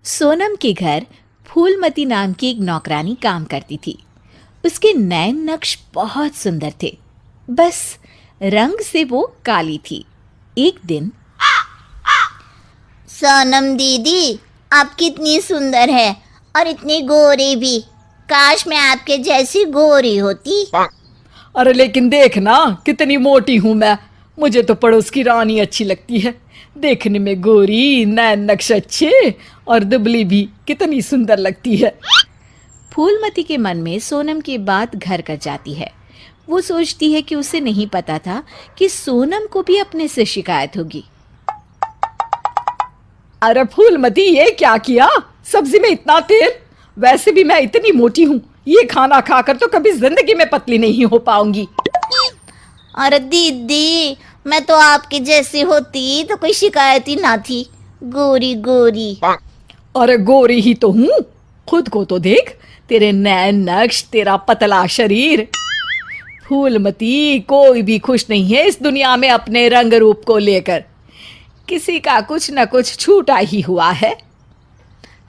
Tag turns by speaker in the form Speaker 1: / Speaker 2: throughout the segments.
Speaker 1: सोनम के घर फूलमती नाम की एक नौकरानी काम करती थी। उसके नैन नक्श बहुत सुंदर थे, बस रंग से वो काली थी। एक दिन,
Speaker 2: सोनम दीदी, आप कितनी सुंदर है और इतनी गोरी भी। काश मैं आपके जैसी गोरी होती।
Speaker 3: अरे लेकिन देख ना कितनी मोटी हूँ मैं। मुझे तो पड़ोस की रानी अच्छी लगती है। देखने में गोरी, नैन नक्श अच्छे और दुबली भी कितनी सुंदर लगती है।
Speaker 1: फूलमती के मन में सोनम की बात घर कर जाती है। वो सोचती है कि उसे नहीं पता था कि सोनम को भी अपने से शिकायत होगी।
Speaker 3: अरे फूलमती, ये क्या किया? सब्जी में इतना तेल। वैसे भी मैं इतनी मोटी हूँ, ये खाना खाकर तो कभी जिंदगी में पतली नहीं हो पाऊंगी।
Speaker 2: अरे दीदी, मैं तो आपकी जैसी होती तो कोई शिकायत ही ना थी। गोरी गोरी।
Speaker 3: अरे गोरी ही तो हूँ। खुद को तो देख, तेरे नैन नक्श, तेरा पतला शरीर। फूलमती, कोई भी खुश नहीं है इस दुनिया में अपने रंग रूप को लेकर। किसी का कुछ न कुछ छूटा ही हुआ है।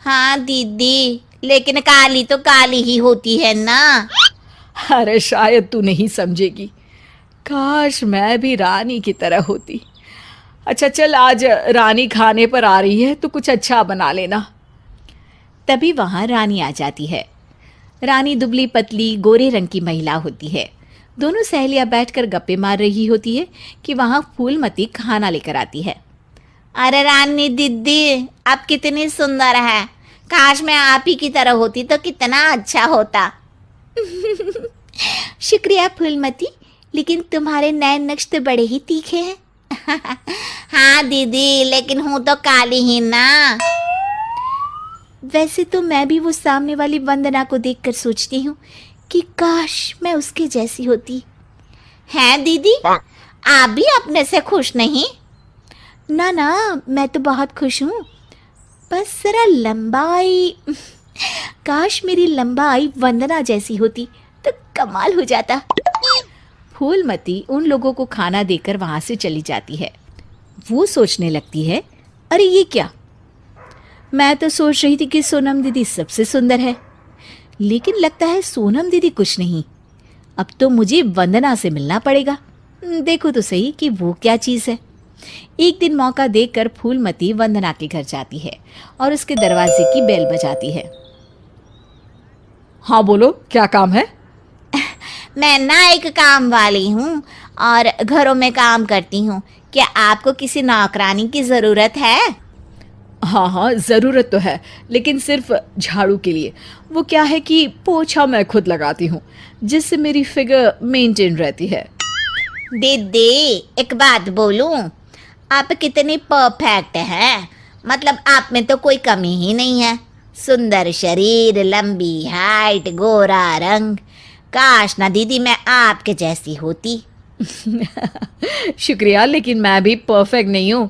Speaker 2: हाँ दीदी, लेकिन काली तो काली ही होती है ना।
Speaker 3: अरे शायद तू नहीं समझेगी। काश मैं भी रानी की तरह होती। अच्छा चल, आज रानी खाने पर आ रही है तो कुछ अच्छा बना लेना।
Speaker 1: तभी वहां रानी आ जाती है। रानी दुबली पतली गोरे रंग की महिला होती है। दोनों सहेलियां बैठकर गप्पे मार रही होती है कि वहां फूलमती खाना लेकर आती है।
Speaker 2: अरे रानी दीदी, आप कितनी सुंदर है। काश मैं आप ही की तरह होती तो कितना अच्छा होता।
Speaker 1: शुक्रिया फूलमती, लेकिन तुम्हारे नैन नक्श तो बड़े ही तीखे हैं।
Speaker 2: हाँ दीदी, लेकिन हूँ तो काली ही ना।
Speaker 1: वैसे तो मैं भी वो सामने वाली वंदना को देखकर सोचती हूँ कि काश मैं उसके जैसी होती।
Speaker 2: हैं दीदी, आप भी अपने से खुश नहीं?
Speaker 1: ना ना, मैं तो बहुत खुश हूँ। बस जरा लंबाई, काश मेरी लंबाई वंदना जैसी होती तो कमाल हो जाता। फूलमती उन लोगों को खाना देकर वहां से चली जाती है। वो सोचने लगती है, अरे ये क्या, मैं तो सोच रही थी कि सोनम दीदी सबसे सुंदर है, लेकिन लगता है सोनम दीदी कुछ नहीं। अब तो मुझे वंदना से मिलना पड़ेगा। देखो तो सही कि वो क्या चीज़ है। एक दिन मौका देखकर फूलमती वंदना के घर जाती है और उसके दरवाजे की बेल बजाती है।
Speaker 3: हाँ बोलो, क्या काम है?
Speaker 2: मैं ना एक काम वाली हूँ और घरों में काम करती हूँ। क्या आपको किसी नौकरानी की ज़रूरत है?
Speaker 3: हाँ हाँ, ज़रूरत तो है, लेकिन सिर्फ झाड़ू के लिए। वो क्या है कि पोछा मैं खुद लगाती हूँ, जिससे मेरी फिगर मेंटेन रहती है।
Speaker 2: दीदी, एक बात बोलूं, आप कितनी परफेक्ट हैं। मतलब आप में तो कोई कमी ही नहीं है। सुंदर शरीर, लंबी हाइट, गोरा रंग। काश ना दीदी मैं आपके जैसी होती।
Speaker 3: शुक्रिया, लेकिन मैं भी परफेक्ट नहीं हूँ।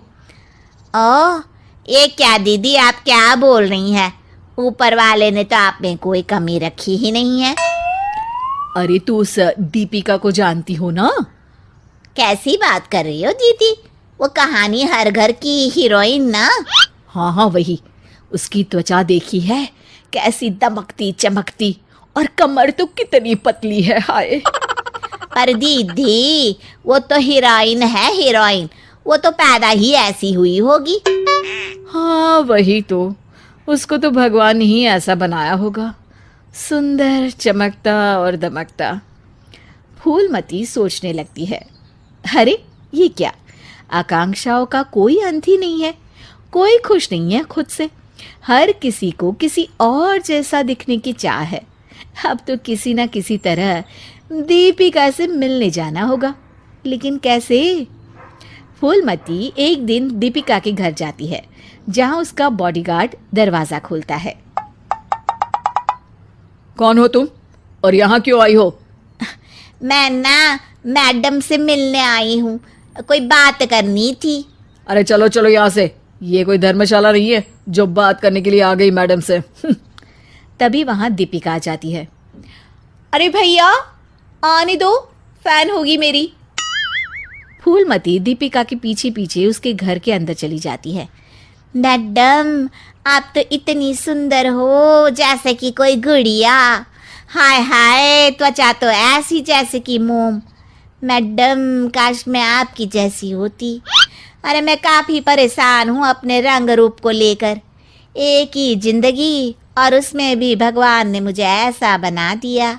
Speaker 2: ओह, ये क्या दीदी, आप क्या बोल रही हैं? ऊपर वाले ने तो आप में कोई कमी रखी ही नहीं है।
Speaker 3: अरे तू उस दीपिका को जानती हो ना?
Speaker 2: कैसी बात कर रही हो दीदी? वो कहानी हर घर की हीरोइन ना?
Speaker 3: हाँ हाँ वही। उसकी त्वचा देखी है, कैसी दमकती चमकती, और कमर तो कितनी पतली है, हाय।
Speaker 2: पर दीदी, वो तो हीरोइन है, हीरोइन। वो तो पैदा ही ऐसी हुई होगी।
Speaker 3: हाँ वही तो, उसको तो भगवान ही ऐसा बनाया होगा, सुंदर, चमकता और दमकता। फूलमती सोचने लगती है, अरे ये क्या, आकांक्षाओं का कोई अंत ही नहीं है। कोई खुश नहीं है खुद से। हर किसी को किसी और जैसा दिखने की चाह है। अब तो किसी ना किसी तरह दीपिका से मिलने जाना होगा, लेकिन कैसे? फूलमती एक दिन दीपिका के घर जाती है, जहां उसका बॉडीगार्ड दरवाजा खोलता है। कौन हो तुम और यहाँ क्यों आई हो?
Speaker 2: मैं ना मैडम से मिलने आई हूँ, कोई बात करनी थी।
Speaker 3: अरे चलो चलो यहाँ से, ये कोई धर्मशाला नहीं है जो बात करने के लिए आ गई मैडम से।
Speaker 1: तभी वहां दीपिका आ जाती है। अरे भैया आने दो, फैन होगी मेरी।
Speaker 3: फूलमती दीपिका के पीछे पीछे उसके घर के अंदर चली जाती है।
Speaker 2: मैडम, आप तो इतनी सुंदर हो जैसे कि कोई गुड़िया। हाय हाय, त्वचा तो ऐसी जैसे कि मोम। मैडम, काश मैं आपकी जैसी होती। अरे मैं काफ़ी परेशान हूँ अपने रंग रूप को लेकर। एक ही जिंदगी और उसमें भी भगवान ने मुझे ऐसा बना दिया।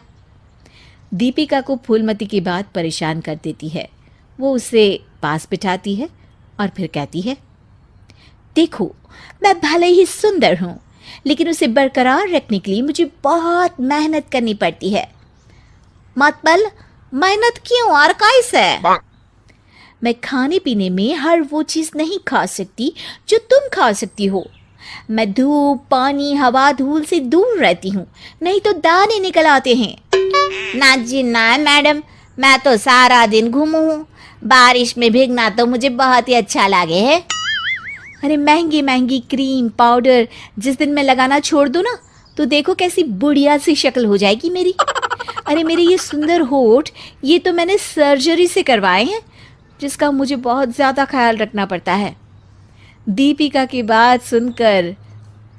Speaker 3: दीपिका को फूलमती की बात परेशान कर देती है। वो उसे पास बिठाती है और फिर कहती है,
Speaker 1: देखो, मैं भले ही सुंदर हूँ, लेकिन उसे बरकरार रखने के लिए मुझे बहुत मेहनत करनी पड़ती है।
Speaker 2: मतलब मेहनत क्यों और कैसे?
Speaker 1: मैं खाने पीने में हर वो चीज़ नहीं खा सकती जो तुम खा सकती हो। मैं धूप, पानी, हवा, धूल से दूर रहती हूँ, नहीं तो दाने निकल आते हैं।
Speaker 2: ना जी ना मैडम, मैं तो सारा दिन घूमू हूँ। बारिश में भीगना तो मुझे बहुत ही अच्छा लगे है।
Speaker 1: अरे महंगी महंगी क्रीम, पाउडर जिस दिन मैं लगाना छोड़ दूँ ना, तो देखो कैसी बुढ़िया सी शक्ल हो जाएगी मेरी। अरे मेरे ये सुंदर होठ, ये तो मैंने सर्जरी से करवाए हैं, जिसका मुझे बहुत ज़्यादा ख्याल रखना पड़ता है।
Speaker 3: दीपिका की बात सुनकर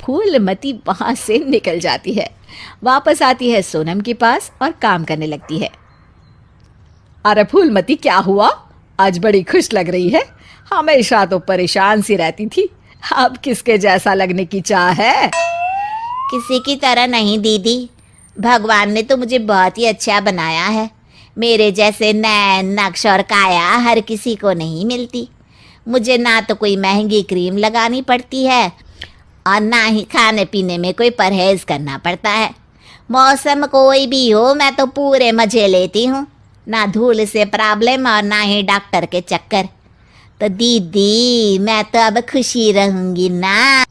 Speaker 3: फूलमती वहाँ से निकल जाती है। वापस आती है सोनम के पास और काम करने लगती है। अरे फूलमती, क्या हुआ? आज बड़ी खुश लग रही है। हमेशा तो परेशान सी रहती थी, अब किसके जैसा लगने की चाह है?
Speaker 2: किसी की तरह नहीं दीदी, भगवान ने तो मुझे बहुत ही अच्छा बनाया है। मेरे जैसे नैन, नक्श और काया हर किसी को नहीं मिलती। मुझे ना तो कोई महंगी क्रीम लगानी पड़ती है और ना ही खाने पीने में कोई परहेज करना पड़ता है। मौसम कोई भी हो, मैं तो पूरे मज़े लेती हूँ। ना धूल से प्रॉब्लम और ना ही डॉक्टर के चक्कर। तो दीदी, मैं तो अब खुशी रहूँगी ना।